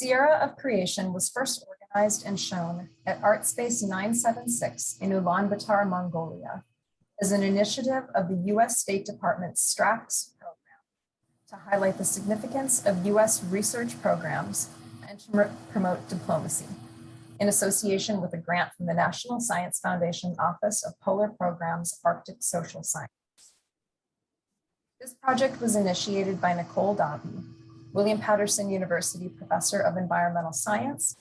Sierra of Creation was first organized and shown at ArtSpace 976 in Ulaanbaatar, Mongolia, as an initiative of the US State Department's STRAX program to highlight the significance of US research programs and to promote diplomacy, in association with a grant from the National Science Foundation Office of Polar Programs Arctic Social Science. This project was initiated by Nicole Davy, William Paterson University Professor of Environmental Science,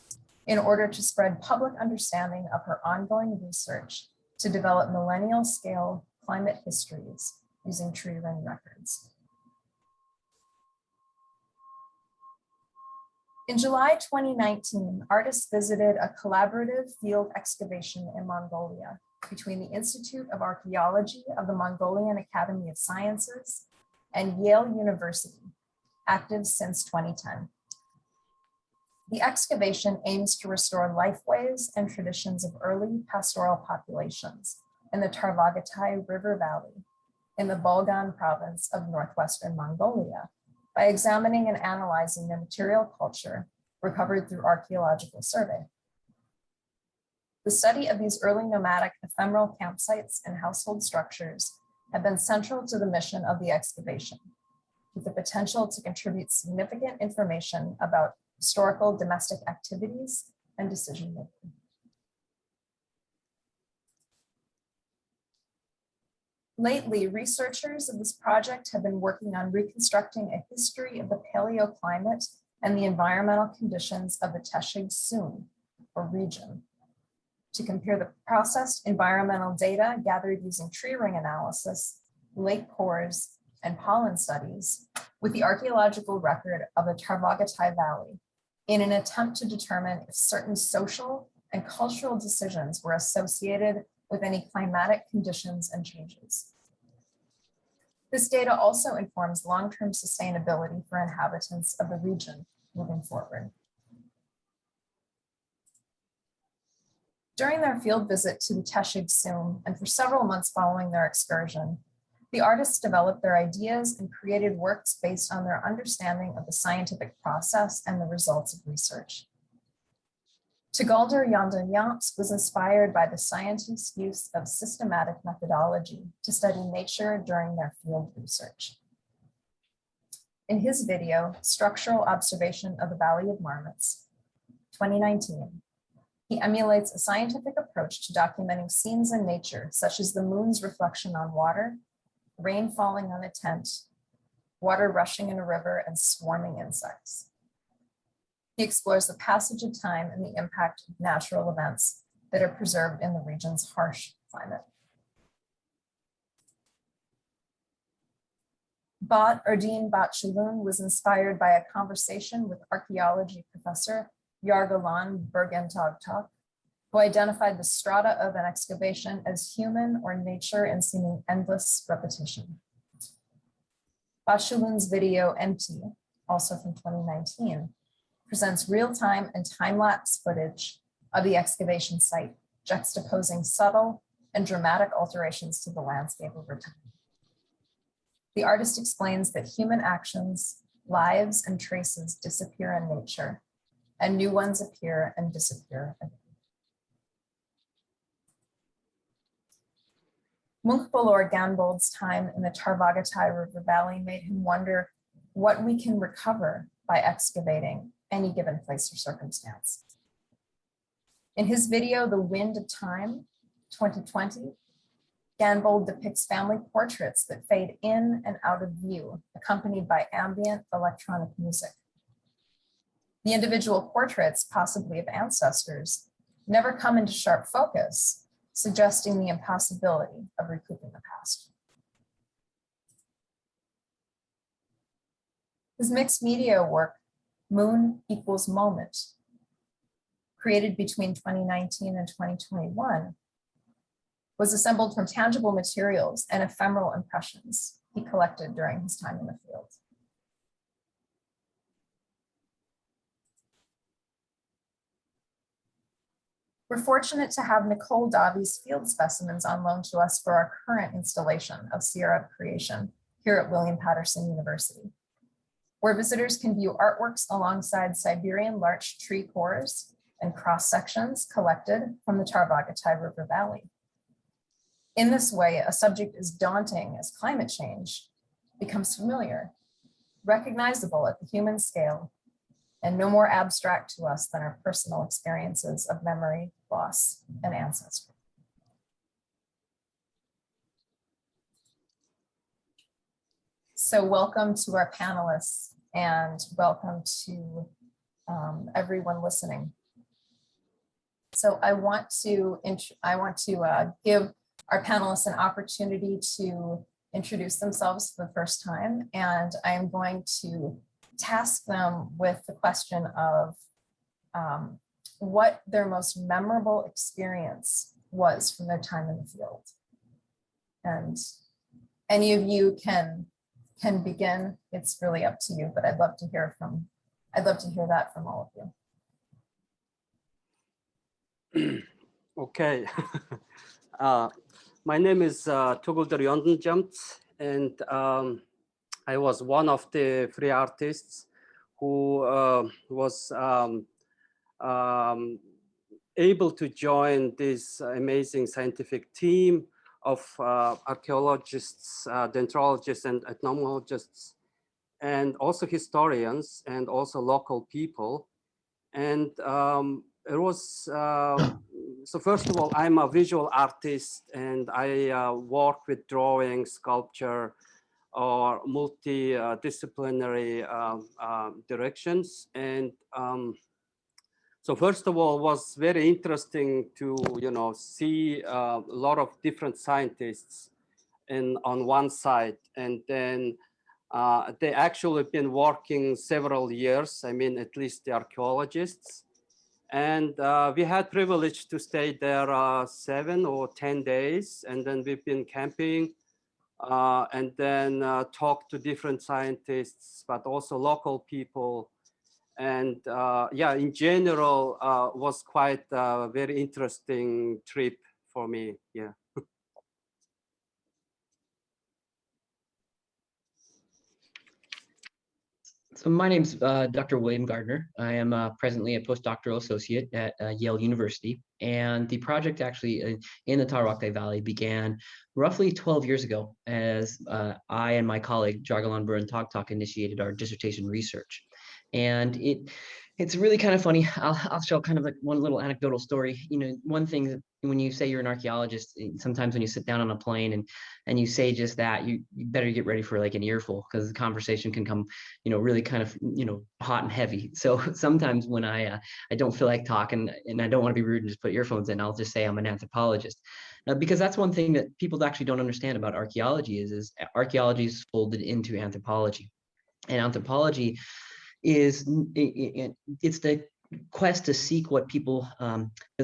in order to spread public understanding of her ongoing research to develop millennial-scale climate histories using tree ring records. In July 2019, artists visited a collaborative field excavation in Mongolia between the Institute of Archaeology of the Mongolian Academy of Sciences and Yale University, active since 2010. The excavation aims to restore lifeways and traditions of early pastoral populations in the Tarvagatai River Valley in the Bulgan province of northwestern Mongolia by examining and analyzing the material culture recovered through archaeological survey. The study of these early nomadic ephemeral campsites and household structures have been central to the mission of the excavation, with the potential to contribute significant information about historical domestic activities and decision-making. Lately, researchers of this project have been working on reconstructing a history of the paleoclimate and the environmental conditions of the Teshig Sun, or region, to compare the processed environmental data gathered using tree ring analysis, lake cores, and pollen studies with the archaeological record of the Tarvagatai Valley in an attempt to determine if certain social and cultural decisions were associated with any climatic conditions and changes. This data also informs long-term sustainability for inhabitants of the region moving forward. During their field visit to the Teshig Sun and for several months following their excursion, the artists developed their ideas and created works based on their understanding of the scientific process and the results of research. Tegalder Yandanyamps was inspired by the scientists' use of systematic methodology to study nature during their field research. In his video, Structural Observation of the Valley of Marmots, 2019, he emulates a scientific approach to documenting scenes in nature, such as the moon's reflection on water, rain falling on a tent, water rushing in a river, and swarming insects. He explores the passage of time and the impact of natural events that are preserved in the region's harsh climate. Bat Erdine Batchelun was inspired by a conversation with archaeology professor Yargalan Bergentagtak, who identified the strata of an excavation as human or nature in seeming endless repetition. Batchelun's video Empty, also from 2019, presents real-time and time-lapse footage of the excavation site, juxtaposing subtle and dramatic alterations to the landscape over time. The artist explains that human actions, lives, and traces disappear in nature, and new ones appear and disappear again. Munkbolor Ganbold's time in the Tarvagatai River Valley made him wonder what we can recover by excavating any given place or circumstance. In his video, The Wind of Time, 2020, Ganbold depicts family portraits that fade in and out of view, accompanied by ambient electronic music. The individual portraits, possibly of ancestors, never come into sharp focus, suggesting the impossibility of recouping the past. His mixed media work, Moon Equals Moment, created between 2019 and 2021, was assembled from tangible materials and ephemeral impressions he collected during his time in the field. We're fortunate to have Nicole Davy's field specimens on loan to us for our current installation of Sierra of Creation here at William Paterson University. where visitors can view artworks alongside Siberian larch tree cores and cross sections collected from the Tarbagatay River Valley. In this way, a subject as daunting as climate change becomes familiar, recognizable at the human scale, and no more abstract to us than our personal experiences of memory, loss, and ancestry. So welcome to our panelists and welcome to everyone listening. So I want to give our panelists an opportunity to introduce themselves for the first time, and I am going to task them with the question of what their most memorable experience was from their time in the field. And any of you can begin. It's really up to you, but I'd love to hear that from all of you. Okay. My name is Tuguldur Yondunjamt, and I was one of the three artists who was able to join this amazing scientific team of archaeologists, dendrologists, and ethnologists, and also historians, and also local people. And it was, so first of all, I'm a visual artist, and I work with drawing, sculpture, or multidisciplinary directions. And so first of all, it was very interesting to see a lot of different scientists on one side, and then they actually been working several years. I mean, at least the archaeologists. And we had privilege to stay there 7 or 10 days. And then we've been camping and then talk to different scientists, but also local people. And yeah, in general, was quite a very interesting trip for me. Yeah. So my name's Dr. William Gardner. I am presently a postdoctoral associate at Yale University. And the project actually in the Tarbagatay Valley began roughly 12 years ago as I and my colleague Jargalan Burun Togtok initiated our dissertation research. And it's really kind of funny. I'll show kind of like one little anecdotal story. One thing that when you say you're an archaeologist, sometimes when you sit down on a plane and you say just that, you better get ready for like an earful, because the conversation can come, really kind of, hot and heavy. So sometimes when I don't feel like talking and I don't want to be rude and just put earphones in, I'll just say I'm an anthropologist, because that's one thing that people actually don't understand about archaeology is archaeology is folded into anthropology, and anthropology is it's the quest to seek what people's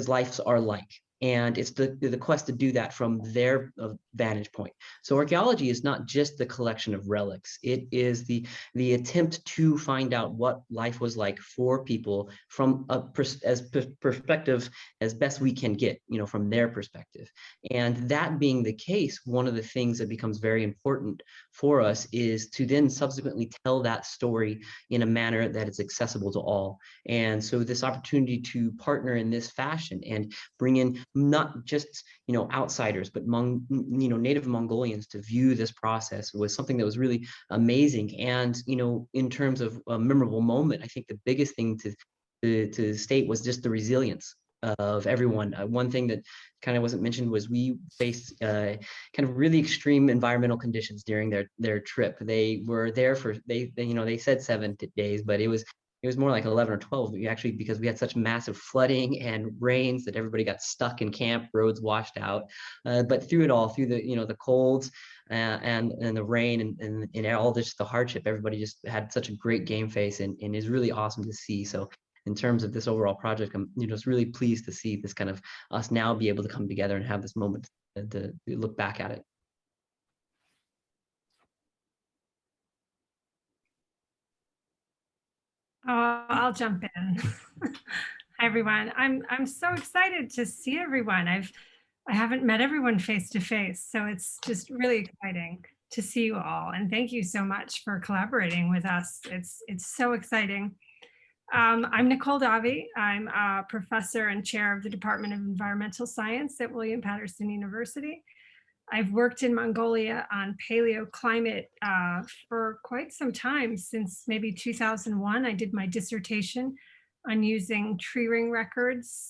lives are like. And it's the quest to do that from their vantage point. So archaeology is not just the collection of relics. It is the attempt to find out what life was like for people from a perspective as best we can get, from their perspective. And that being the case, one of the things that becomes very important for us is to then subsequently tell that story in a manner that is accessible to all. And so this opportunity to partner in this fashion and bring in not just outsiders, but native Mongolians to view this process was something that was really amazing. And in terms of a memorable moment, I think the biggest thing to state was just the resilience of everyone. One thing that kind of wasn't mentioned was we faced kind of really extreme environmental conditions during their trip. They were there for they said 7 days, but it was more like 11 or 12, actually, because we had such massive flooding and rains that everybody got stuck in camp, roads washed out. But through it all, through the colds and the rain and all this, the hardship, everybody just had such a great game face, and is really awesome to see. So in terms of this overall project, I'm just really pleased to see this kind of us now be able to come together and have this moment to look back at it. I'll jump in. Hi, everyone. I'm so excited to see everyone. I haven't met everyone face to face, so it's just really exciting. to see you all. And thank you so much for collaborating with us. It's so exciting. I'm Nicole Davi. I'm a professor and chair of the Department of Environmental Science at William Paterson University. I've worked in Mongolia on paleoclimate for quite some time, since maybe 2001. I did my dissertation on using tree ring records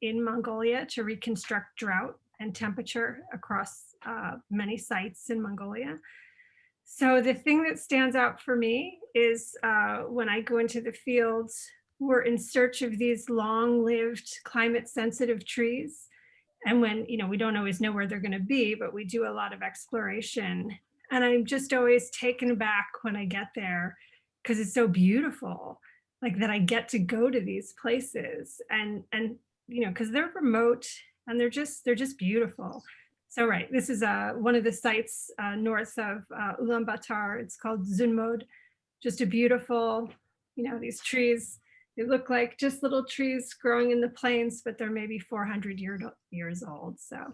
in Mongolia to reconstruct drought and temperature across many sites in Mongolia. So the thing that stands out for me is when I go into the fields, we're in search of these long-lived climate-sensitive trees. And when, we don't always know where they're going to be, but we do a lot of exploration. And I'm just always taken aback when I get there, because it's so beautiful, like that I get to go to these places and because they're remote and they're just beautiful. So right, this is one of the sites north of Ulaanbaatar. It's called Zunmod. Just a beautiful, these trees. They look like just little trees growing in the plains, but they're maybe 400 years old. So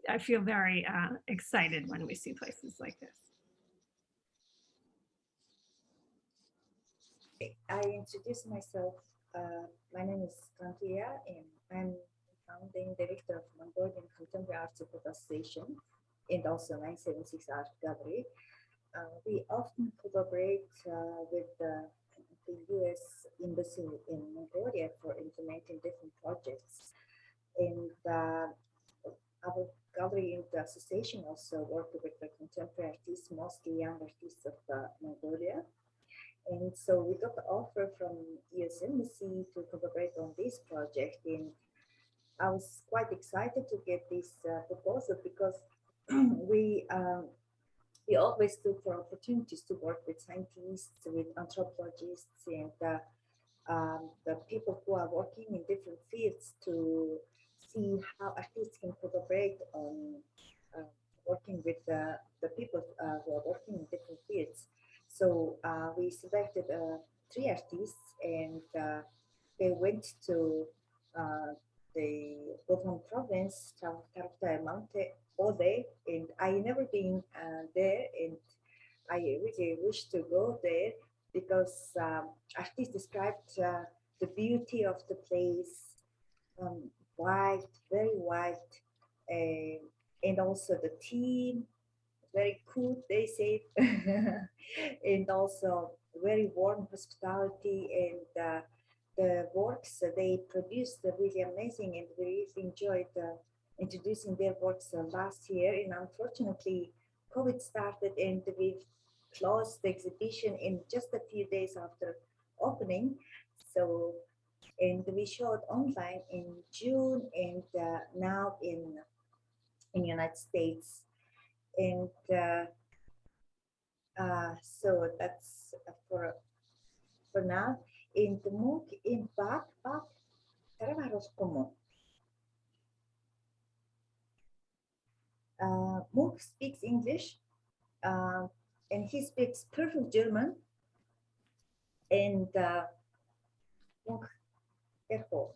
I feel very excited when we see places like this. I introduce myself. My name is Kantia, and I'm founding director of Mongolian Contemporary Art Association and also 976 Art Gallery. We often collaborate with the U.S. Embassy in Mongolia for implementing different projects. And our gallery and the association also work with the contemporary artists, mostly young artists of Mongolia. And so we got the offer from U.S. Embassy to collaborate on this project. And I was quite excited to get this proposal because we always look for opportunities to work with scientists, with anthropologists, and the people who are working in different fields to see how artists can collaborate on working with the people who are working in different fields. So we selected 3 artists, and they went to the Bodham province, Tarokta Mountain, all day, and I never been there, and I really wish to go there because artists described the beauty of the place, white, very white, and also the team, very cool, they say, and also very warm hospitality, and the works they produced are really amazing, and we really enjoyed introducing their works last year. And unfortunately, COVID started, and we closed the exhibition in just a few days after opening. So, and we showed online in June, and now in United States. And so that's for now. In the MOOC in back, Taravaros Como. MOOC speaks English, and he speaks perfect German. And MOOC, therefore,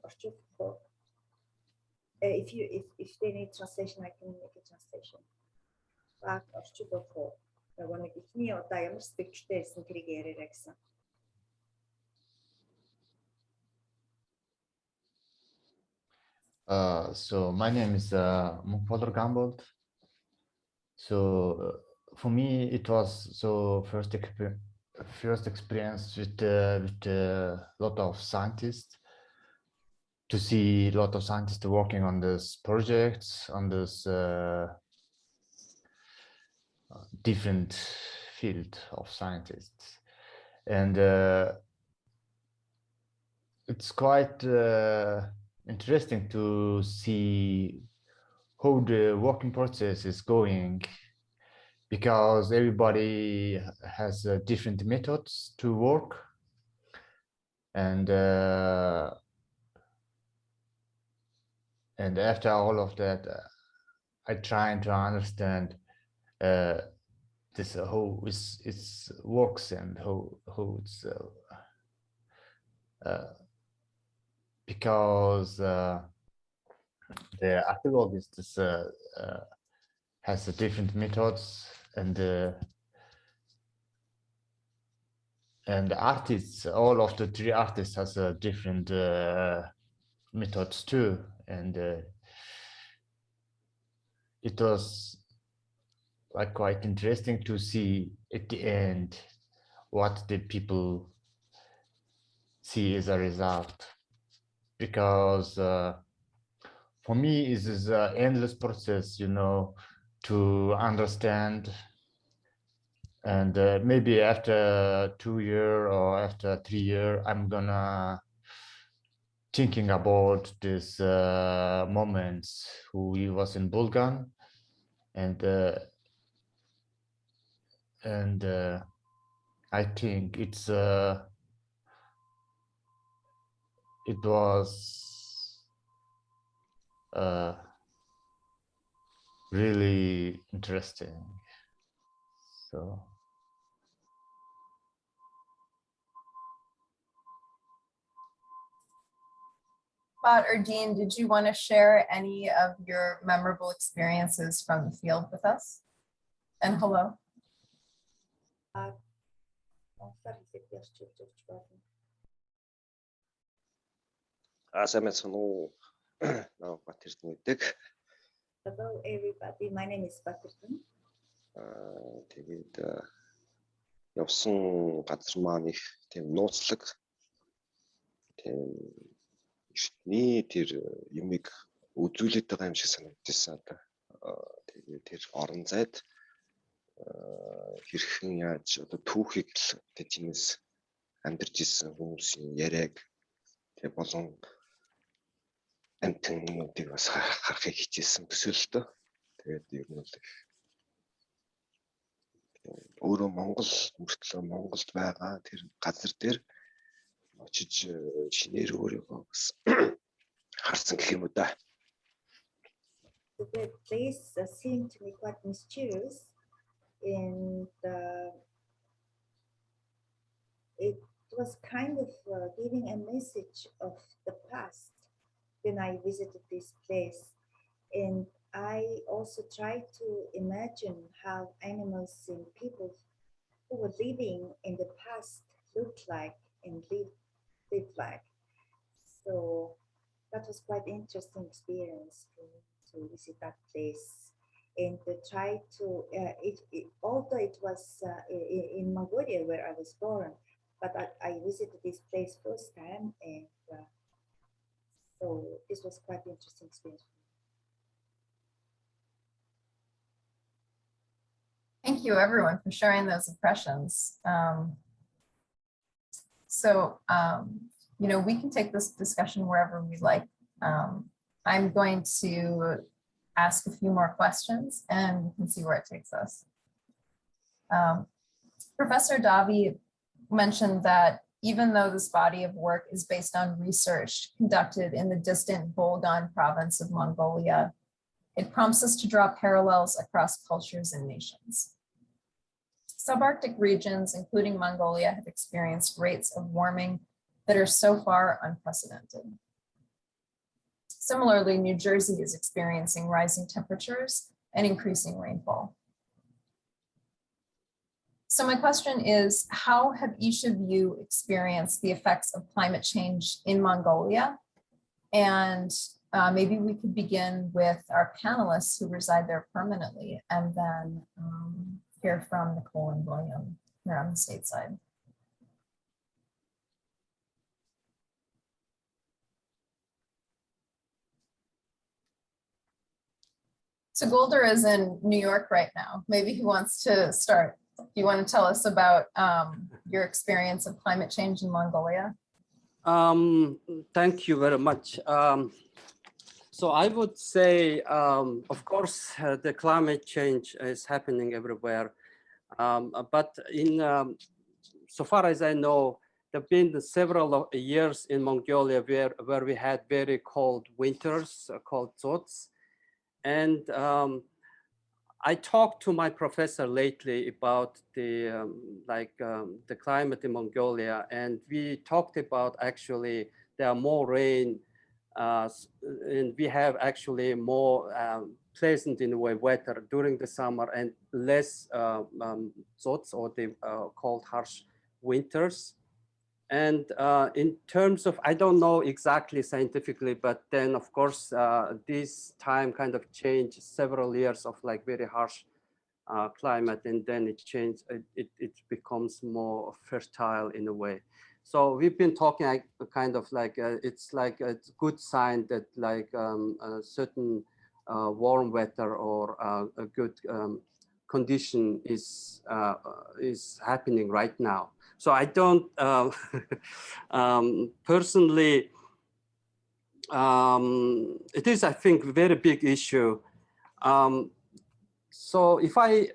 if they need translation, I can make a translation. Back or Chuboko. I want to give me a time speak this in Krigeri Rexa. So my name is Mukpodor Gambold. So for me, it was first experience with a lot of scientists, to see a lot of scientists working on this projects, on this different field of scientists, and it's quite interesting to see how the working process is going, because everybody has different methods to work, and after all of that, I try to understand this how it works, and how it's because the archaeologists has a different methods, and the artists, all of the 3 artists has a different methods too, and it was like quite interesting to see at the end what the people see as a result, because for me it is an endless process, you know, to understand, and maybe after 2 year or after 3 year I'm gonna thinking about this moments who he was in Bulgan, and I think it was really interesting. So Bot or Dean, did you want to share any of your memorable experiences from the field with us? And hello. Сайн байна уу? Paterson гэдэг. Hello everybody, my name is Paterson. Тэгээд явсан газар маань их тийм нууцлаг, тийм эртний тэр юмыг үзүүлээд байгаа юм шиг санагдчихсан одоо. Тэгээд тэр орон зайд хэрхэн яаж одоо түүхийг тиймээс амьдарч ирсэн хүмүүсийн яриаг тэг болон амтнуудыг бас харахыг хичээсэн төсөөлтөө. Тэгээд ер нь л өөрөө Монгол мөртлөө Монголд байгаа тэр газар дээр очиж шинээр өөрийгөө бас харсан гэх юм уу да. The place seemed to me quite mysterious, and it was kind of giving a message of the past when I visited this place. And I also tried to imagine how animals and people who were living in the past looked like and lived like. So that was quite an interesting experience to visit that place and to try to, although it was in Mongolia where I was born, but I visited this place first time, and so this was quite an interesting experience. Thank you everyone for sharing those impressions. You know, we can take this discussion wherever we like. I'm going to ask a few more questions and we can see where it takes us. Professor Davi mentioned that even though this body of work is based on research conducted in the distant Bulgan province of Mongolia, it prompts us to draw parallels across cultures and nations. Subarctic regions, including Mongolia, have experienced rates of warming that are so far unprecedented. Similarly, New Jersey is experiencing rising temperatures and increasing rainfall. So my question is, how have each of you experienced the effects of climate change in Mongolia? And maybe we could begin with our panelists who reside there permanently, and then hear from Nicole and William here on the state side. So Golder is in New York right now. Maybe he wants to start. Do you want to tell us about your experience of climate change in Mongolia? Thank you very much. So I would say, of course, the climate change is happening everywhere. But so far as I know, there have been several years in Mongolia where we had very cold winters, called zots. And I talked to my professor lately about the climate in Mongolia, and we talked about actually there are more rain, and we have actually more pleasant in a way weather during the summer and less zots, or the cold, harsh winters. And in terms of, I don't know exactly scientifically, but then of course, this time kind of changed several years of like very harsh climate, and then it changed, it becomes more fertile in a way. So we've been talking like, kind of like, it's like a good sign that like a certain warm weather or a good condition is happening right now. So I don't personally, it is, I think, a very big issue. So if I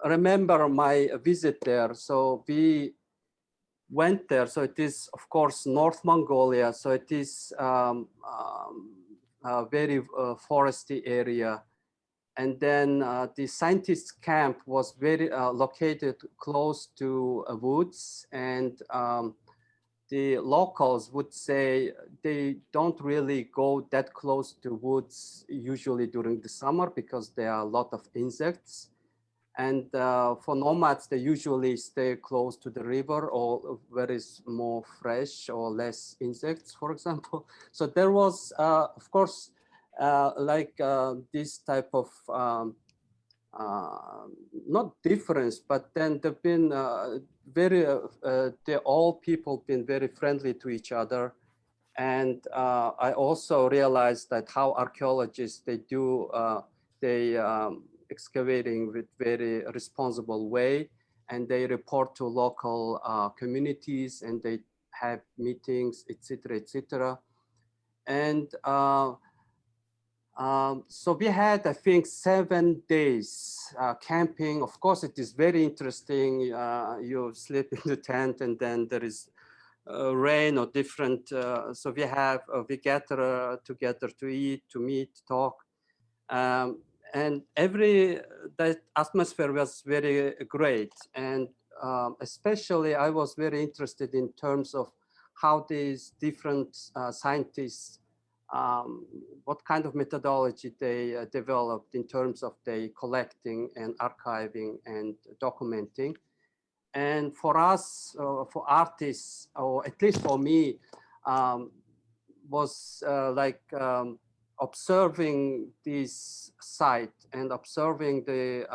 remember my visit there, so we went there. So it is, of course, North Mongolia. So it is a very foresty area. And then the scientists' camp was very located close to woods, and the locals would say they don't really go that close to woods usually during the summer because there are a lot of insects. And for nomads, they usually stay close to the river or where is more fresh or less insects, for example. So there was, of course, like this type of not difference, but then they've been all people been very friendly to each other. And I also realized that how archaeologists, they do, excavating with very responsible way, and they report to local communities, and they have meetings, etc., etc. And so we had, I think, 7 days camping. Of course, it is very interesting. You sleep in the tent, and then there is rain or different. So we gather together to eat, to meet, talk. And that atmosphere was very great. And especially I was very interested in terms of how these different scientists, what kind of methodology they developed in terms of the collecting and archiving and documenting. And for us, for artists, or at least for me, was like observing this site and observing the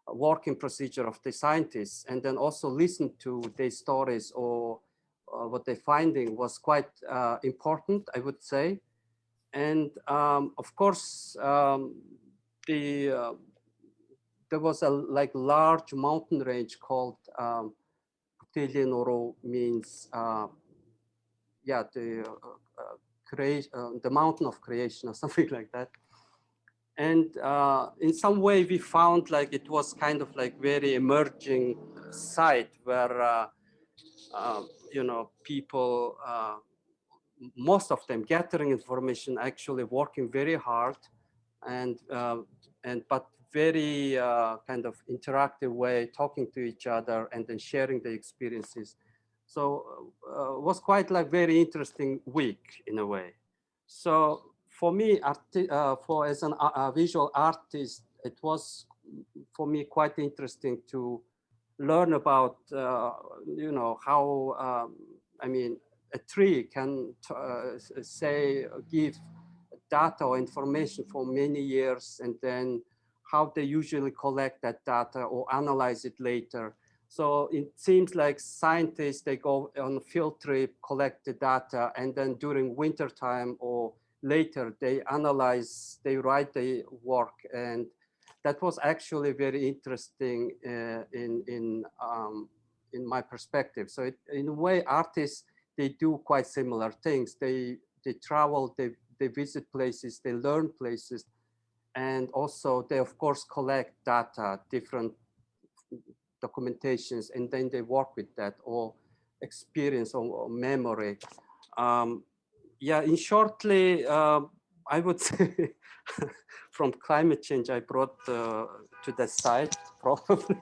working procedure of the scientists, and then also listen to their stories or what they're finding was quite important, I would say. And of course, there was a like large mountain range called Putelenoro, means yeah, the mountain of creation or something like that. And in some way we found like it was kind of like very emerging site where you know, people, most of them gathering information, actually working very hard, and but very kind of interactive way, talking to each other and then sharing the experiences. So it was quite like very interesting week in a way. So for me, as a visual artist, it was for me quite interesting to learn about, you know, how, I mean, a tree can give data or information for many years, and then how they usually collect that data or analyze it later. So it seems like scientists, they go on a field trip, collect the data, and then during winter time or later, they analyze, they write the work. And that was actually very interesting in my perspective. So in a way, artists, they do quite similar things. They travel, they visit places, they learn places, and also they of course collect data, different documentations, and then they work with that, or experience or memory. Yeah, in shortly, I would say from climate change, I brought to the site probably.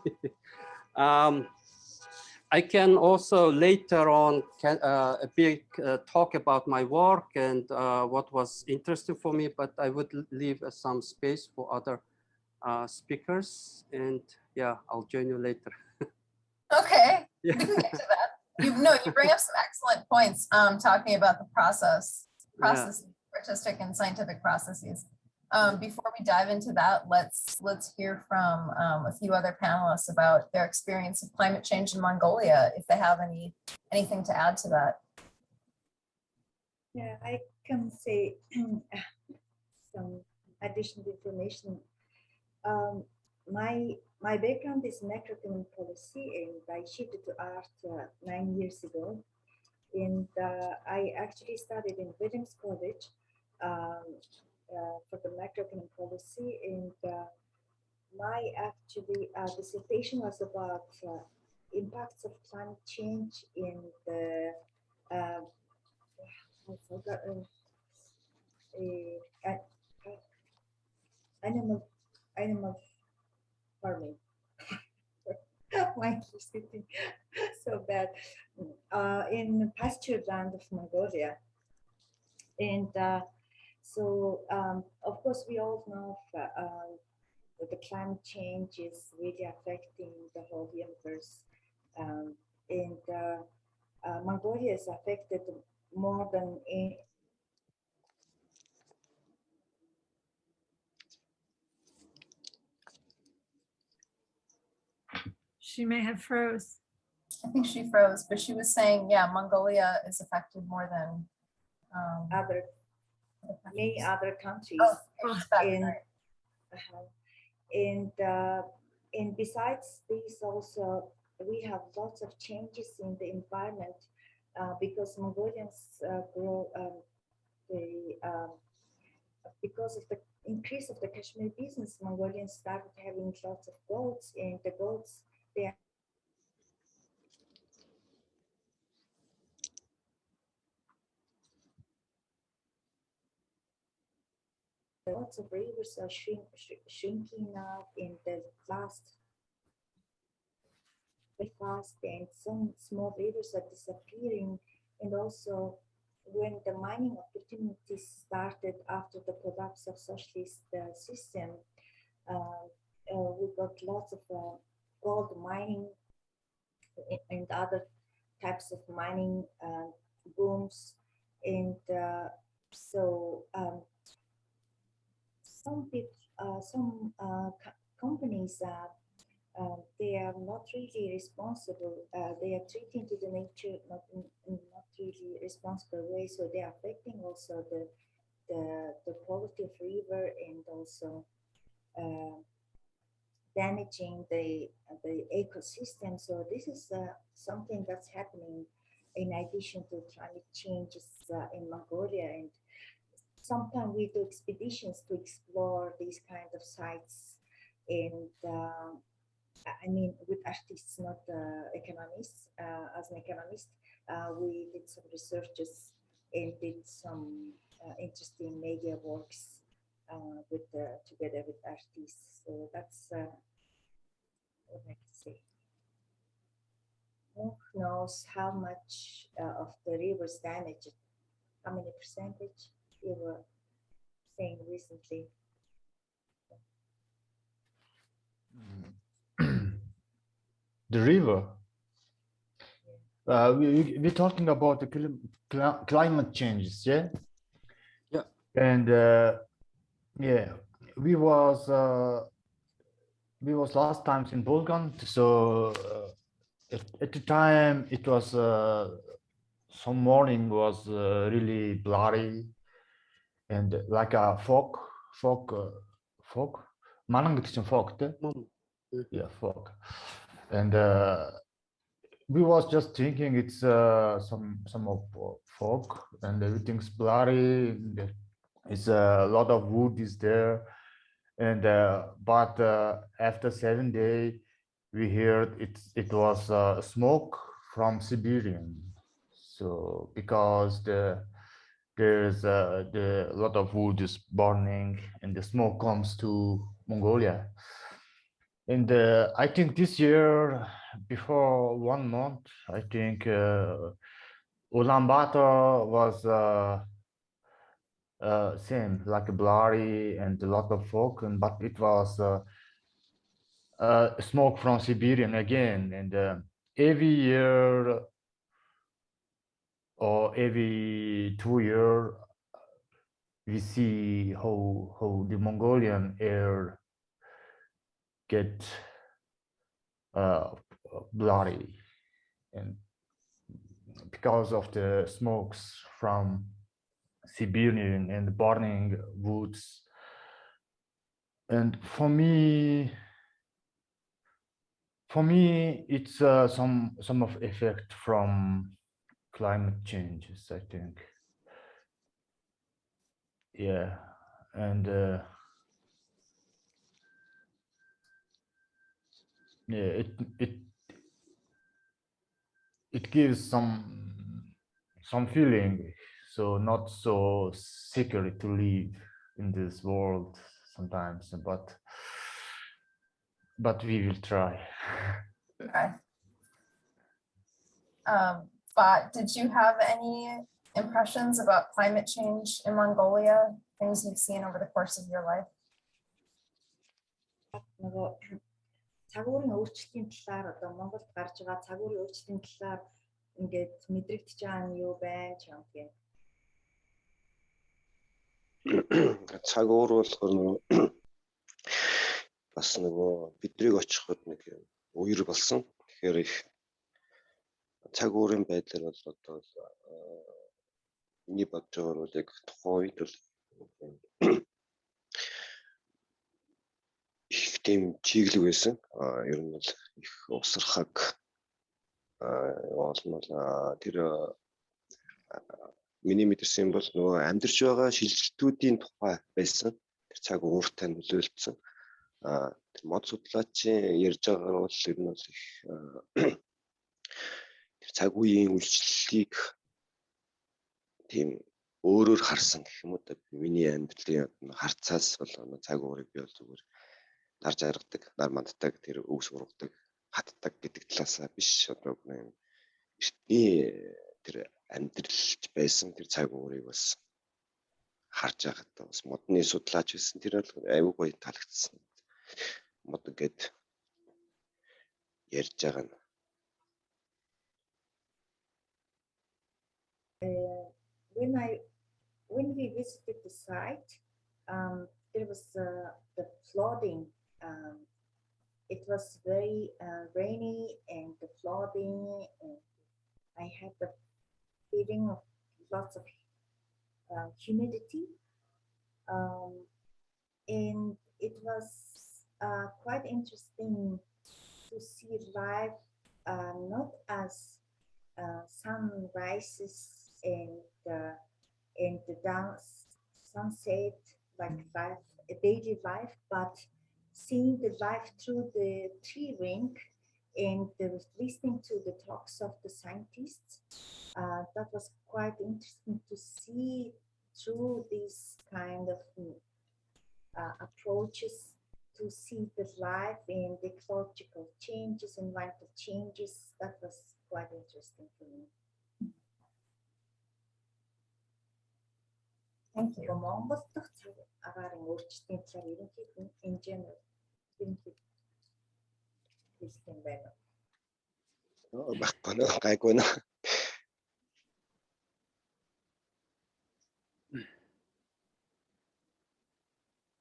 I can also later on a big talk about my work and what was interesting for me, but I would leave some space for other speakers. And yeah, I'll join you later. Okay, Yeah. we can get to that. You bring up some excellent points talking about the process, artistic and scientific processes. Before we dive into that, let's hear from a few other panelists about their experience of climate change in Mongolia, if they have anything to add to that. Yeah, I can say some additional information. My background is macroeconomic policy, and I shifted to art 9 years ago. And I actually studied in Williams College for the macroeconomic policy. And my dissertation was about impacts of climate change in the animal farming. Why keeps getting so bad in pasture land of Mongolia. And so, of course, we all know that the climate change is really affecting the whole universe. And Mongolia is affected more than any. She may have froze. I think she froze, but she was saying, yeah, Mongolia is affected more than Many other countries. Oh, and, and besides this, also we have lots of changes in the environment because Mongolians grow because of the increase of the Kashmir business. Mongolians started having lots of goats, and the goats, they are lots of rivers are shrinking now in the last very fast, and some small rivers are disappearing. And also when the mining opportunities started after the collapse of socialist system, we got lots of gold mining and other types of mining booms. And so some people, companies, they are not really responsible. They are treating to the nature not really responsible way. So they are affecting also the quality of river, and also damaging the ecosystem. So this is something that's happening in addition to climate changes in Mongolia. And sometimes we do expeditions to explore these kind of sites. And I mean, with artists, not economists. As an economist, we did some researches and did some interesting media works together with artists. So that's what I can say. Who knows how much of the river's damaged? How many percentage you were saying recently? The river. We're talking about the climate changes, yeah? Yeah. And yeah, we was last time in Bulgan, so at the time it was some morning was really bloody and like a fog, manang гэсэн fog, yeah, fog. And we was just thinking it's some of fog, and everything's blurry. And it's a lot of wood is there, and but after 7 days, we heard it was smoke from Siberian. So because there's a lot of wood is burning, and the smoke comes to Mongolia. And I think this year, before 1 month, I think Ulaanbaatar was same, like blurry and a lot of fog, but it was smoke from Siberian again. And every year or every 2 years, we see how the Mongolian air get blurry, and because of the smokes from Siberian and burning woods. And for me, it's some of effect from climate changes, I think. Yeah, and yeah, it gives some feeling, so not so secure to live in this world sometimes, but we will try. Okay. But did you have any impressions about climate change in Mongolia, things you've seen over the course of your life? нөгөө цагуурын өөрчлөлтийн талаар одоо Монголд гарч байгаа цагуурын өөрчлөлтийн талаар ингээд мэдрэгдэж байгаа нь юу байна ч юм тийм. Цаг уур болохоор нөгөө бас нөгөө бидрийг очиход нэг үер болсон. Тэгэхээр их цаг уурын байдлаар бол одоо миний бодож байгаа бол яг тухайн үед бол их тийм чиглэг байсан. Ер нь бол их усрахаг олмол тэр миний мэдэрсэн бол нөгөө амьдарч байгаа шилжилтүүдийн тухай байсан. Тэр цаг ууртай нөлөөлсөн. Тэр мод судлаачийн ярьж байгаа бол ер нь бол их тэр цаг үеийн үйлчлэлийг тийм өөрөөр харсан гэх юм уу. Миний амьдралын харцаас бол цаг уурыг би бол зүгээр нар жаргадаг, нар манддаг, тэр өвс ургадаг, хатдаг гэдэг талаасаа биш. Одоо эртний тэр амьдралж байсан тэр цаг уурыг бас харж байгаад бас модны судлаач байсан. Тэр бол аюу гоё таалагдсан. Мод гэд ярьж байгаа нь. When we visited the site, there was the flooding. It was very rainy and the flooding, and I had the feeling of lots of humidity, and it was quite interesting to see life not as sun rises and the sunset like life, a daily life, but seeing the life through the tree ring and listening to the talks of the scientists. That was quite interesting to see through these kind of approaches to see the life and the ecological changes, environmental changes. That was quite interesting for me. Thank you. Монгол дахь цаг агаарын өөрчлөлтийн талаар ерөнхийдөө in general хэлсэн байна. Баггүй нөө гайгүй нөө.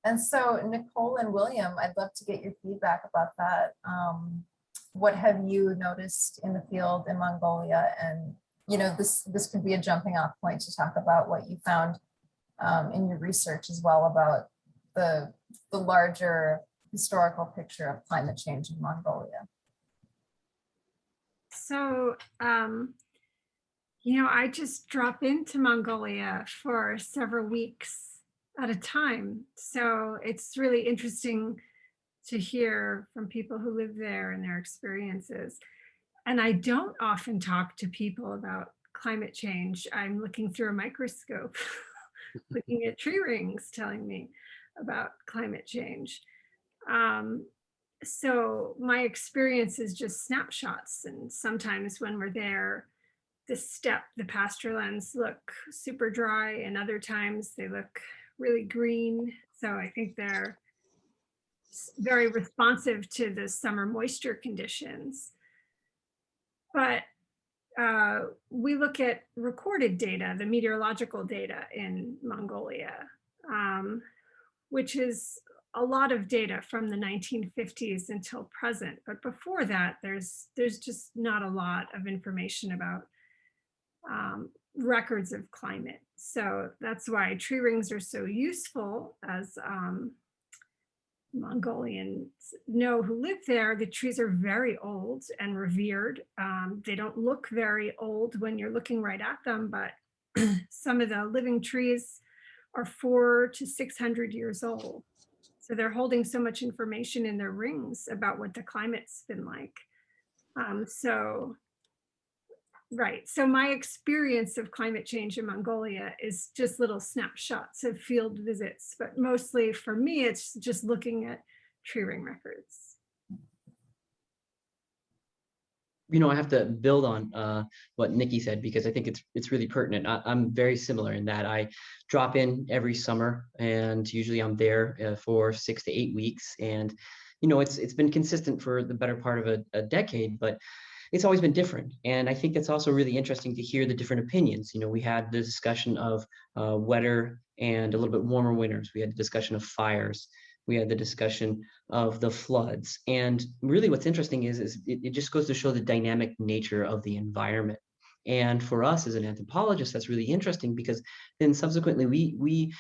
And so Nicole and William, I'd love to get your feedback about that. What have you noticed in the field in Mongolia? And you know, this could be a jumping off point to talk about what you found in your research as well about the larger historical picture of climate change in Mongolia. So, you know, I just drop into Mongolia for several weeks at a time. So it's really interesting to hear from people who live there and their experiences. And I don't often talk to people about climate change. I'm looking through a microscope, looking at tree rings telling me about climate change. so my experience is just snapshots. And sometimes when we're there, the pasture lands look super dry, and other times they look really green. So I think they're very responsive to the summer moisture conditions. But we look at recorded data, the meteorological data in Mongolia, which is a lot of data from the 1950s until present. But before that, there's just not a lot of information about records of climate. So that's why tree rings are so useful. As Mongolians know who live there, the trees are very old and revered. They don't look very old when you're looking right at them, but some of the living trees are 400 to 600 years old. So they're holding so much information in their rings about what the climate's been like. Right. So my experience of climate change in Mongolia is just little snapshots of field visits, but mostly for me, it's just looking at tree ring records. You know, I have to build on what Nikki said, because I think it's really pertinent. I'm very similar in that I drop in every summer, and usually I'm there for 6 to 8 weeks. And, you know, it's been consistent for the better part of a decade, but it's always been different. And I think it's also really interesting to hear the different opinions. You know, we had the discussion of wetter and a little bit warmer winters. We had the discussion of fires. We had the discussion of the floods. And really what's interesting is it just goes to show the dynamic nature of the environment. And for us as an anthropologist, that's really interesting, because then subsequently we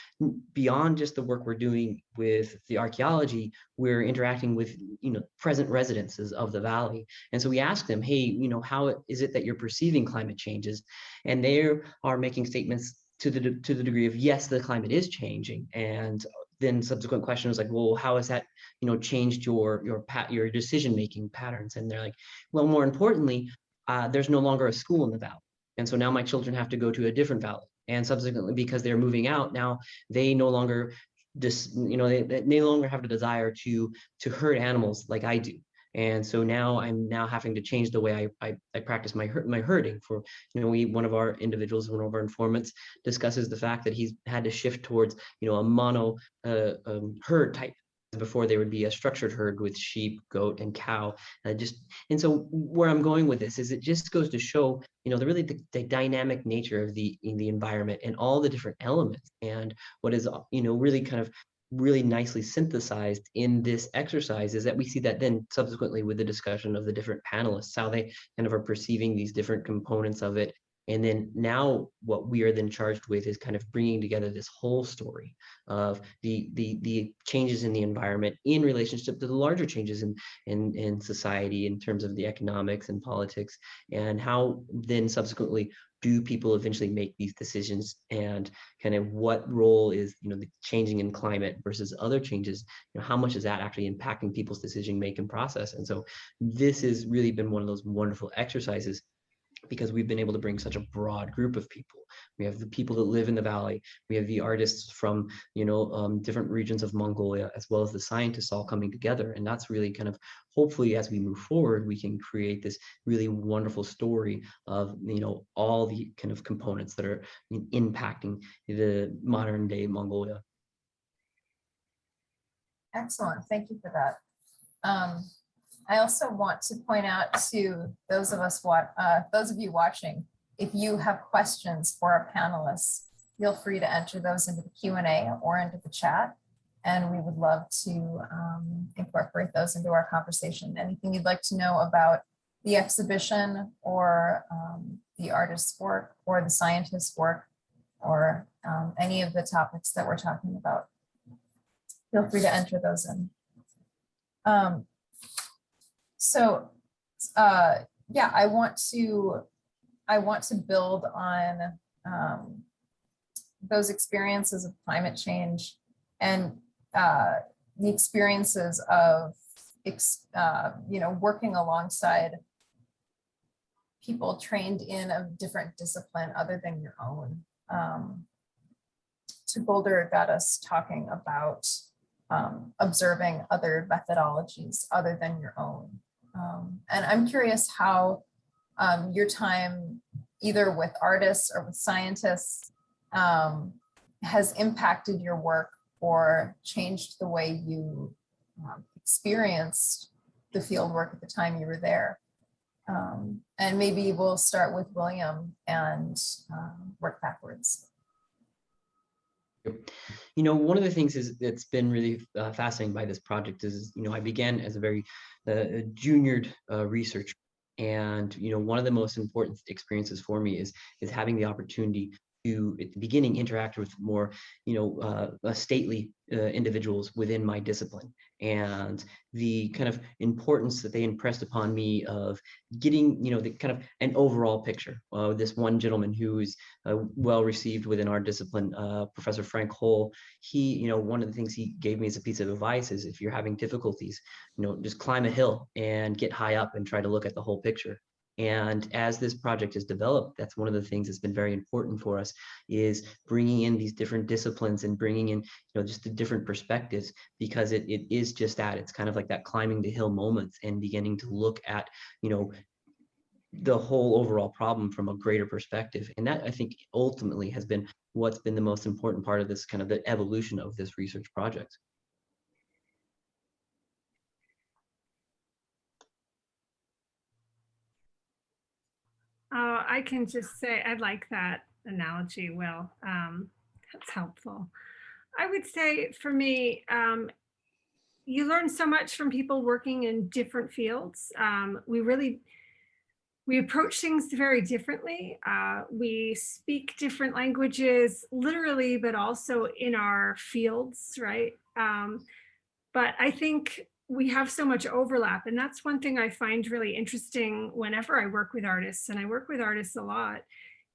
beyond just the work we're doing with the archaeology, we're interacting with, you know, present residences of the valley. And so we ask them, hey, you know, how is it that you're perceiving climate changes? And they are making statements to the degree of, yes, the climate is changing. And then subsequent question was like, well, how has that, you know, changed your decision-making patterns? And they're like, well, more importantly, there's no longer a school in the valley. And so now my children have to go to a different valley. And subsequently, because they're moving out now, they no longer they no longer have the desire to herd animals like I do. And so now I'm having to change the way I practice my herding. For, you know, one of our individuals, one of our informants, discusses the fact that he's had to shift towards, you know, a mono herd type. Before, there would be a structured herd with sheep, goat, and cow. And so where I'm going with this is it just goes to show, you know, the dynamic nature of the environment and all the different elements. And what is, you know, really kind of really nicely synthesized in this exercise is that we see that then subsequently with the discussion of the different panelists, how they kind of are perceiving these different components of it. And then now what we are then charged with is kind of bringing together this whole story of the changes in the environment in relationship to the larger changes in society in terms of the economics and politics, and how then subsequently do people eventually make these decisions, and kind of what role is, you know, the changing in climate versus other changes, you know, how much is that actually impacting people's decision making process? And so this has really been one of those wonderful exercises, because we've been able to bring such a broad group of people. We have the people that live in the valley, we have the artists from, you know, different regions of Mongolia, as well as the scientists all coming together. And that's really kind of, hopefully as we move forward, we can create this really wonderful story of, you know, all the kind of components that are impacting the modern day Mongolia. Excellent, thank you for that. I also want to point out to those of you watching, if you have questions for our panelists, feel free to enter those into the Q&A or into the chat, and we would love to incorporate those into our conversation. Anything you'd like to know about the exhibition, or the artist's work, or the scientist's work, or any of the topics that we're talking about, feel free to enter those in. Yeah, I want to build on those experiences of climate change and the experiences of you know, working alongside people trained in a different discipline other than your own. To Boulder got us talking about observing other methodologies other than your own. And I'm curious how your time, either with artists or with scientists, has impacted your work or changed the way you experienced the field work at the time you were there. And maybe we'll start with William and work backwards. You know, one of the things is that's been really fascinating by this project is, you know, I began as a very juniored researcher, and you know, one of the most important experiences for me is having the opportunity to, at the beginning, interact with more, you know, stately individuals within my discipline, and the kind of importance that they impressed upon me of getting, you know, the kind of an overall picture. This one gentleman who is well received within our discipline, Professor Frank Hole, he, you know, one of the things he gave me as a piece of advice is, if you're having difficulties, you know, just climb a hill and get high up and try to look at the whole picture. And as this project is developed, that's one of the things that's been very important for us, is bringing in these different disciplines and bringing in, you know, just the different perspectives, because it is just that. It's kind of like that climbing the hill moment and beginning to look at, you know, the whole overall problem from a greater perspective. And that, I think, ultimately has been what's been the most important part of this kind of the evolution of this research project. I can just say I like that analogy, Will. That's helpful. I would say for me, you learn so much from people working in different fields. We approach things very differently. We speak different languages, literally, but also in our fields, right? But I think we have so much overlap. And that's one thing I find really interesting whenever I work with artists, and I work with artists a lot,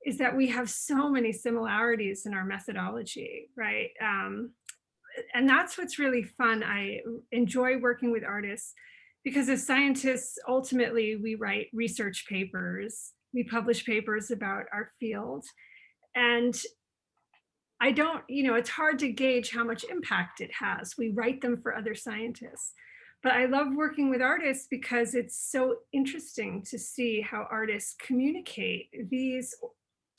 is that we have so many similarities in our methodology, right? And that's what's really fun. I enjoy working with artists because as scientists, ultimately, we write research papers, we publish papers about our field. And I don't, you know, it's hard to gauge how much impact it has. We write them for other scientists. But I love working with artists because it's so interesting to see how artists communicate these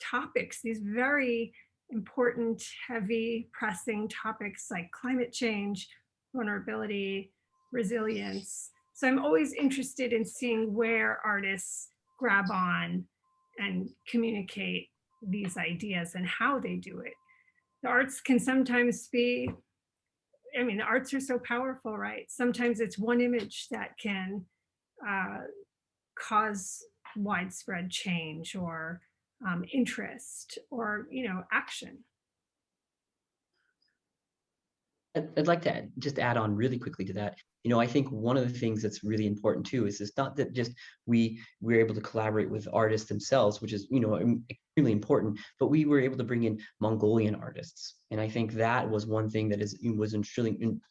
topics, these very important, heavy, pressing topics like climate change, vulnerability, resilience. So I'm always interested in seeing where artists grab on and communicate these ideas and how they do it. The arts can sometimes be, I mean, the arts are so powerful, right? Sometimes it's one image that can cause widespread change or interest or, you know, action. I'd like to just add on really quickly to that. You know, I think one of the things that's really important too is it's not that just we're able to collaborate with artists themselves, which is, you know, extremely important, but we were able to bring in Mongolian artists. And I think that was one thing that was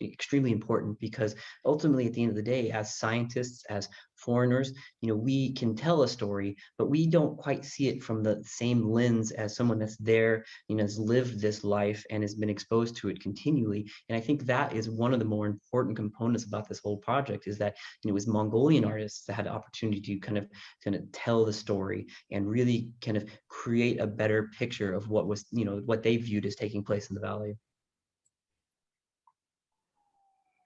extremely important, because ultimately, at the end of the day, as scientists, as foreigners, you know, we can tell a story, but we don't quite see it from the same lens as someone that's there, you know, has lived this life and has been exposed to it continually. And I think that is one of the more important components about this whole project, is that, you know, it was Mongolian artists that had the opportunity to kind of tell the story and really kind of create a better picture of what was, you know, what they viewed as taking place in the valley.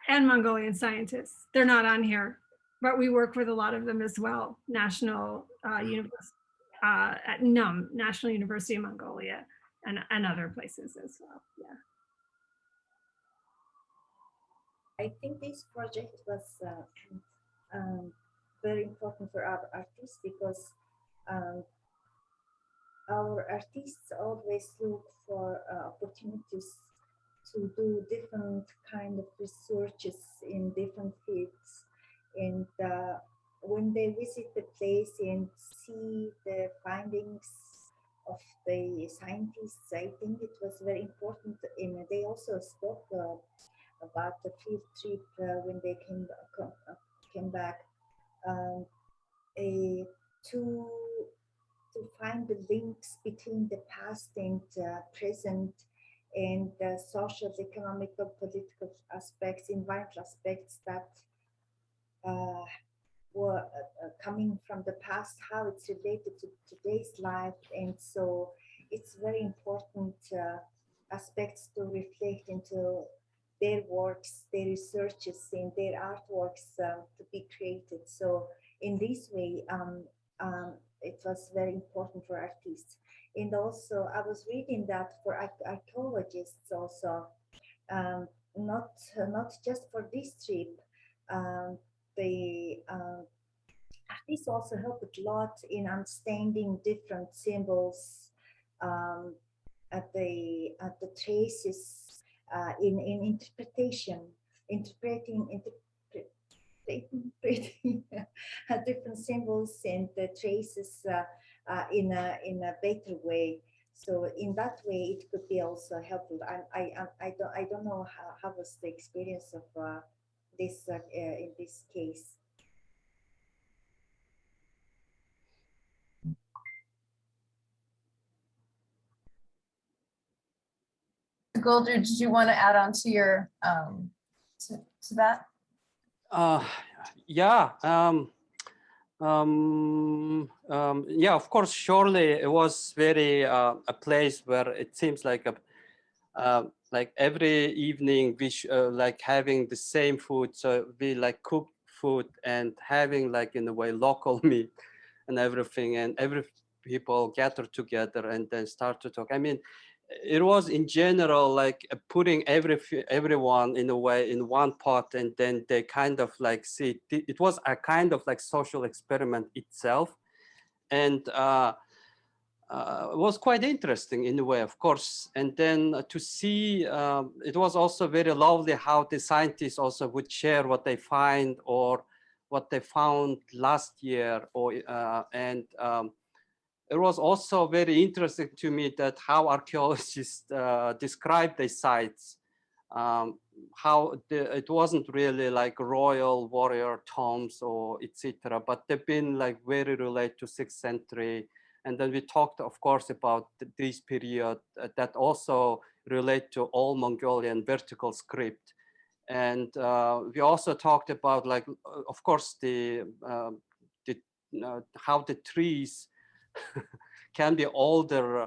And Mongolian scientists, they're not on here, but we work with a lot of them as well. National University at NUM, National University of Mongolia, and other places as well. Yeah. I think this project was very important for our artists, because our artists always look for opportunities to do different kind of researches in different fields. And when they visit the place and see the findings of the scientists, I think it was very important. And they also spoke about the field trip when they came back, to find the links between the past and present, and social, economical, political aspects, environmental aspects that were coming from the past, how it's related to today's life. And so it's very important aspects to reflect into their works, their researches, and their artworks to be created. So in this way, it was very important for artists. And also I was reading that for archaeologists also, not just for this trip, the artists also help a lot in understanding different symbols, at the traces, in interpreting different symbols and the traces in a better way. So in that way, it could be also helpful. I don't know how was the experience of this in this case. Golder, did you want to add on to your to that? Yeah. Yeah, of course, surely it was very a place where it seems like every evening we like having the same food. So we like cook food and having like in a way local meat and everything, and every people gather together and then start to talk. I mean, it was in general like putting everyone in a way in one pot, and then they kind of like see it was a kind of like social experiment itself, and it was quite interesting in a way, of course. And then to see it was also very lovely how the scientists also would share what they find or what they found last year, or it was also very interesting to me that how archaeologists describe the sites, how it wasn't really like royal warrior tombs or etc., but they've been like very related to 6th century. And then we talked, of course, about this period that also relate to all Mongolian vertical script. And we also talked about, like, of course, how the trees can be older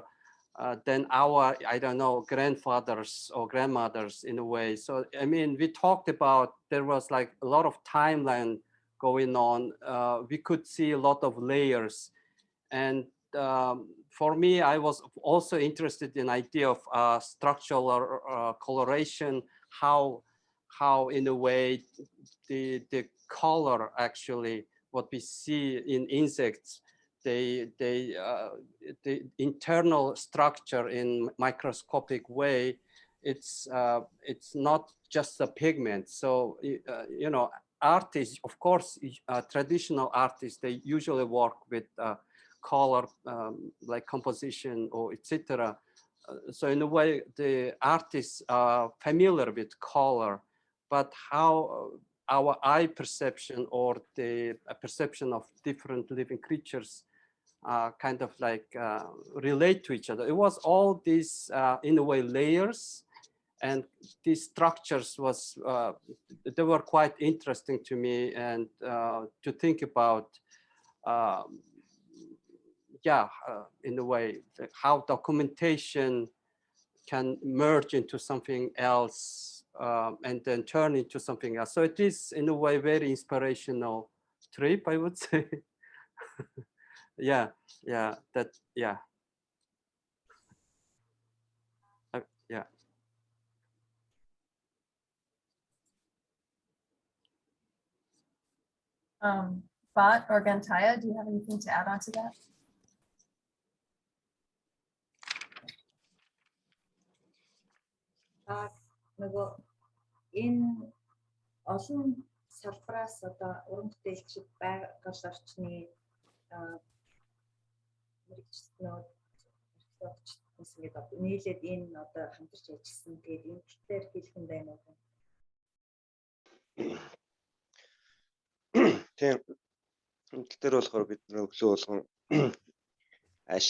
than our, I don't know, grandfathers or grandmothers in a way. So, I mean, we talked about, there was like a lot of timeline going on. We could see a lot of layers. And for me, I was also interested in idea of structural coloration, how in a way the color actually, what we see in insects, the internal structure in microscopic way, it's not just a pigment. So you know, artists, of course, traditional artists, they usually work with color, like composition or etc. So in a way, the artists are familiar with color, but how our eye perception or the perception of different living creatures kind of like relate to each other. It was all these, in a way, layers, and these structures was, they were quite interesting to me, and to think about, yeah, in a way, how documentation can merge into something else and then turn into something else. So it is, in a way, very inspirational trip, I would say. Yeah, yeah, that, yeah. Yeah. Bot or Gantaya, do you have anything to add on to that? нөгөө энэ олон салбараас одоо уран бүтээлчид байгаль орчны мэрэгчлэнүүд ингээд одоо нийлээд энэ одоо хамтарч ажилласан. Тэгээд энэ төр хэлэх юм байна уу? Тийм. Энэ төр болохоор бид өглөө болгон аль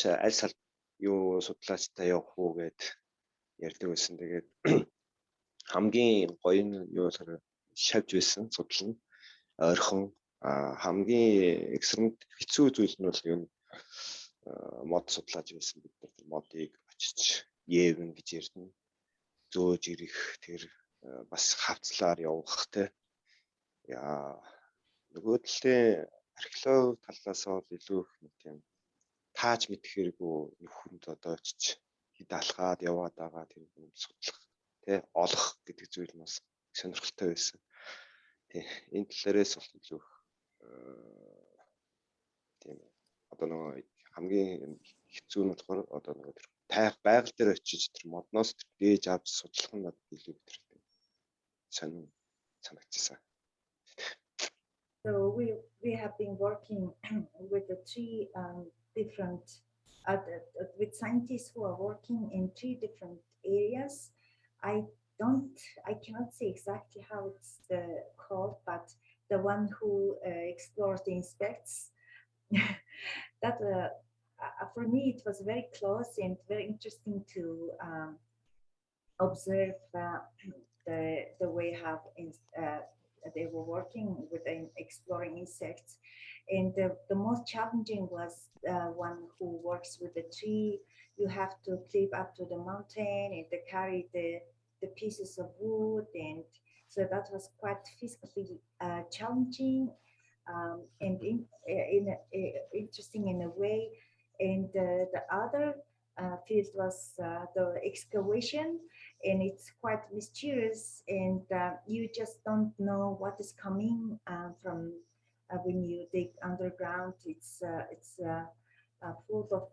судлаачтай явах уу гэд ярьдаг байсан. Тэгээд хамгийн гоё нь юу болохоор шавж байсан судал нь ойрхон хамгийн экстремд хэцүү зүйл нь бол юу мод судлааж байсан бид нар модыг очиж Евэн гэж ярина. Зөөж ирэх тэр бас хавцлаар явах те. Яа нөгөө талын археологи талаас бол илүү их нэг тийм тааж мэдэх хэрэггүй нөхөнд одоо очиж хэд алхаад яваад байгаа тэр судлах те олох гэдэг зүйл нь бас сонирхолтой байсан. Тий энэ талаарээс бол илүү тийм одоо нөгөө хамгийн хэцүү нь болохоор одоо нөгөө тэр тайх байгаль дээр очиж тэр модноос тэр дээж авч судлах нь надад илүү хэрэгтэй санагдчихсан. So we have been working with the three different with scientists who are working in three different areas. I cannot say exactly how it's called, but the one who explores the inspects. That for me it was very close and very interesting to observe the way how they were working with exploring insects. And the most challenging was one who works with the tree. You have to climb up to the mountain and to carry the pieces of wood, and so that was quite physically challenging and interesting in a way. And the other field was the excavation, and it's quite mysterious, and you just don't know what is coming from when you dig underground. It's full of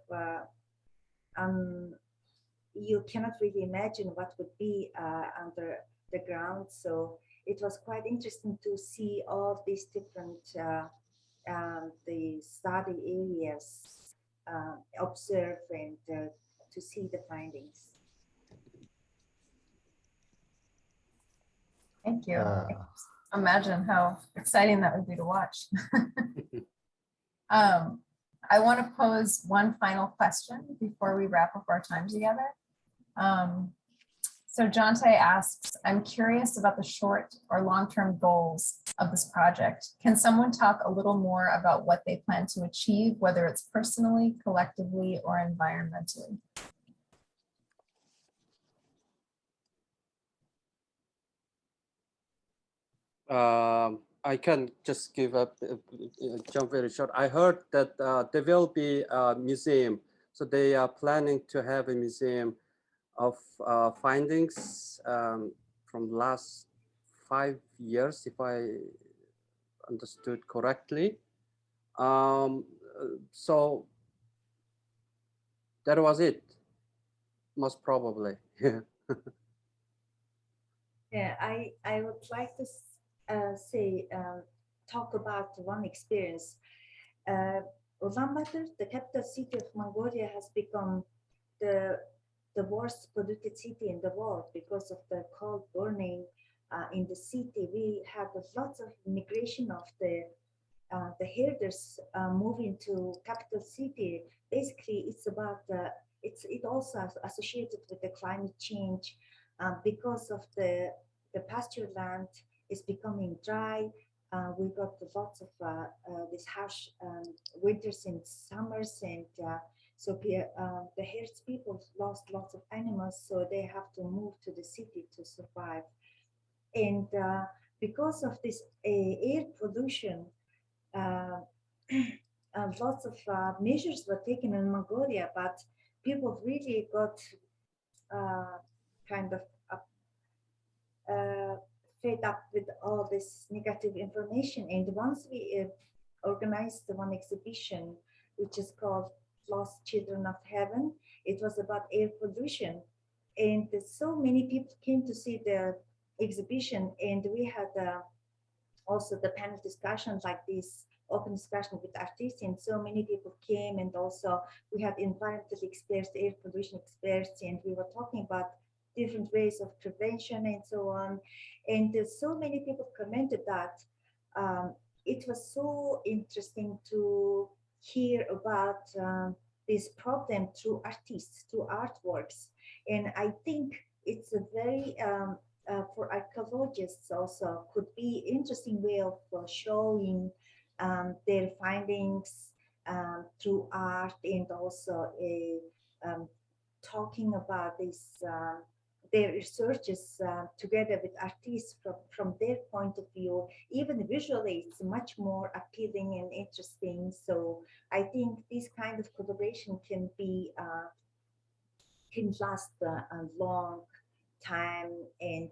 you cannot really imagine what would be under the ground. So it was quite interesting to see all these different the study areas, observe and to see the findings. Thank you. Imagine how exciting that would be to watch. I want to pose one final question before we wrap up our time together. So Jonte asks, I'm curious about the short or long-term goals of this project. Can someone talk a little more about what they plan to achieve, whether it's personally, collectively, or environmentally? I can just give a jump very short. I heard that there will be a museum. So they are planning to have a museum of findings from last 5 years, if I understood correctly. So that was it, most probably. Yeah, I would like to say, talk about one experience. Ulaanbaatar, the capital city of Mongolia, has become the worst polluted city in the world because of the coal burning in the city. We have lots of immigration of the herders moving to capital city. Basically, it's about it also associated with the climate change because of the pasture land is becoming dry. We got lots of these harsh winters and summers, and so the herds people lost lots of animals, so they have to move to the city to survive. And because of this air pollution, lots of measures were taken in Mongolia, but people really got kind of fed up with all this negative information. And once we organized one exhibition, which is called Lost Children of Heaven, it was about air pollution. And so many people came to see the exhibition, and we had also the panel discussions like this, open discussion with artists, and so many people came, and also we had environmental experts, air pollution experts, and we were talking about different ways of prevention and so on. And so many people commented that it was so interesting to hear about this problem through artists, through artworks. And I think it's a very, for archaeologists also, could be interesting way of showing their findings through art, and also um, talking about this their researches together with artists from their point of view. Even visually, it's much more appealing and interesting. So I think this kind of collaboration can be can last a long time, and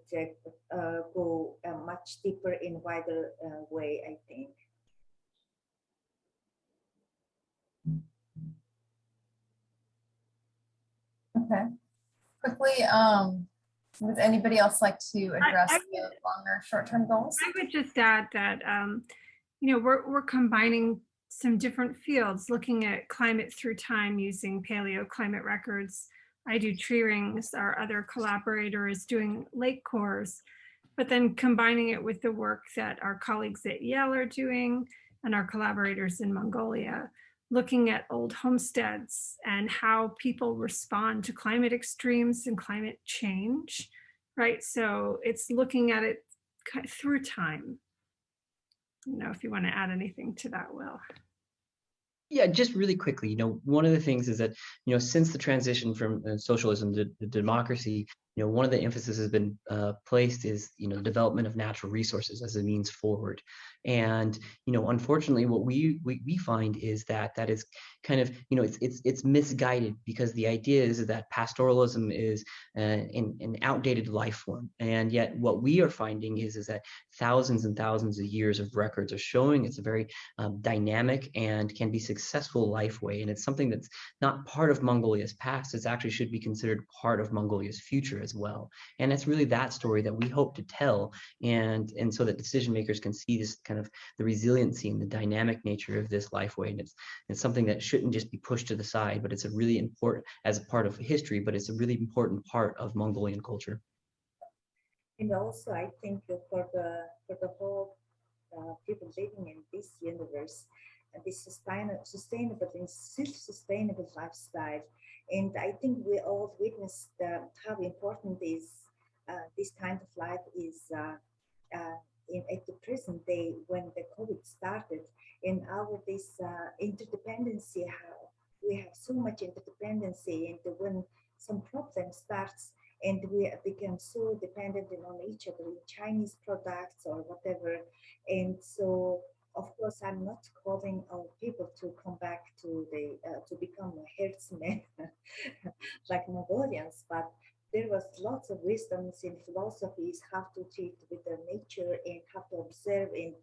go much deeper in wider way, I think. Okay. Quickly, would anybody else like to address the longer short-term goals? I would just add that, you know, we're combining some different fields, looking at climate through time using paleoclimate records. I do tree rings. Our other collaborator is doing lake cores, but then combining it with the work that our colleagues at Yale are doing and our collaborators in Mongolia, looking at old homesteads and how people respond to climate extremes and climate change, right? So it's looking at it through time. You know, if you want to add anything to that, Will. Yeah, just really quickly, you know, one of the things is that, you know, since the transition from socialism to democracy, you know, one of the emphasis has been placed is, you know, the development of natural resources as a means forward. And, you know, unfortunately, what we find is that that is kind of, you know, it's misguided, because the idea is that pastoralism is an outdated life form. And yet what we are finding is that thousands and thousands of years of records are showing it's a very dynamic and can be successful life way. And it's something that's not part of Mongolia's past. It's actually should be considered part of Mongolia's future as well. And it's really that story that we hope to tell, and so that decision makers can see this kind of the resiliency and the dynamic nature of this life way. And it's something that shouldn't just be pushed to the side, but it's a really important, as a part of history, but it's a really important part of Mongolian culture. And also, I think for the whole people living in this universe, and this sustainable and self-sustainable lifestyle. And I think we all witnessed how important is this kind of life is at the present day, when the COVID started, and our this interdependency, how we have so much interdependency, and when some problem starts, and we become so dependent on each other in Chinese products or whatever. And so, of course, I'm not calling our people to come back to the to become herdsmen like Mongolians, but there was lots of wisdoms in philosophies how to treat with the nature, and how to observe and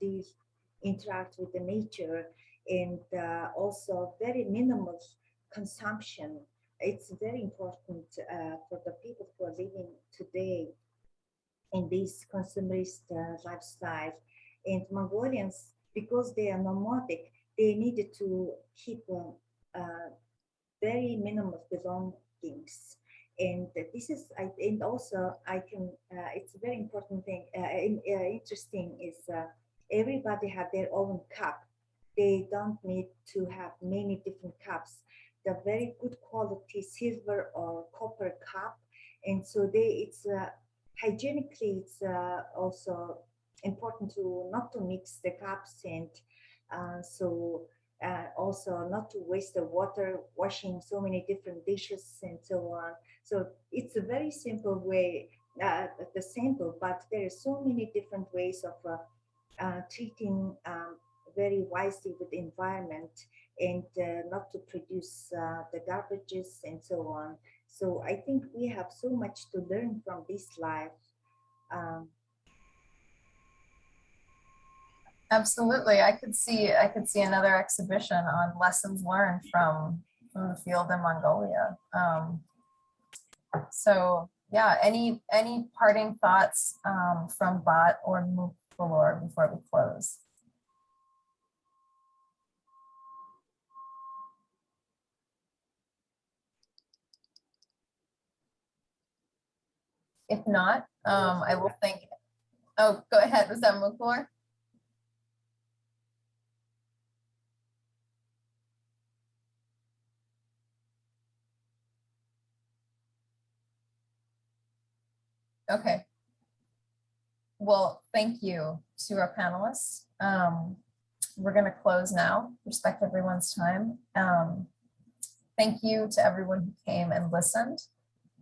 interact with the nature, and also very minimal consumption. It's very important for the people who are living today in this consumerist lifestyle. And Mongolians, because they are nomadic, they needed to keep very minimal belongings. And this is, and also I can, it's a very important thing, interesting is everybody have their own cup. They don't need to have many different cups. The very good quality silver or copper cup. And so it's hygienically, it's also important to not to mix the cups, and also not to waste the water washing so many different dishes and so on. So it's a very simple way, the simple, but there are so many different ways of treating very wisely with the environment, and not to produce the garbages and so on. So I think we have so much to learn from this life. Absolutely, I could see another exhibition on lessons learned from the field in Mongolia. So yeah, any parting thoughts from Bot or Mukulor before we close? If not, I will think. Oh, go ahead. Was that Mukulor? Okay. Well, thank you to our panelists. We're going to close now, respect everyone's time. Thank you to everyone who came and listened.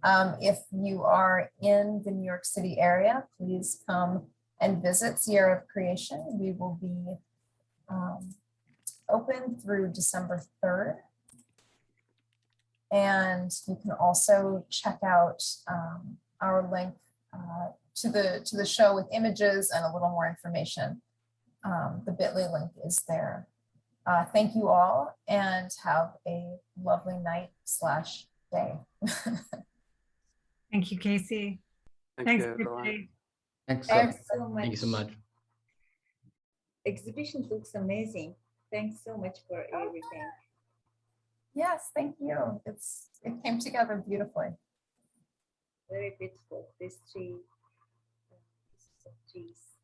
If you are in the New York City area, please come and visit Sierra of Creation. We will be open through December 3rd. And you can also check out our link to the show with images and a little more information. The bit.ly link is there. Thank you all and have a lovely night/day. Thank you, Casey. Thank Thanks, you, everyone. everybody. Thanks. Thanks so much. Thank you so much. Exhibition looks amazing. Thanks so much for everything. Yes, thank you. It came together beautifully. Very beautiful. These three pieces of trees.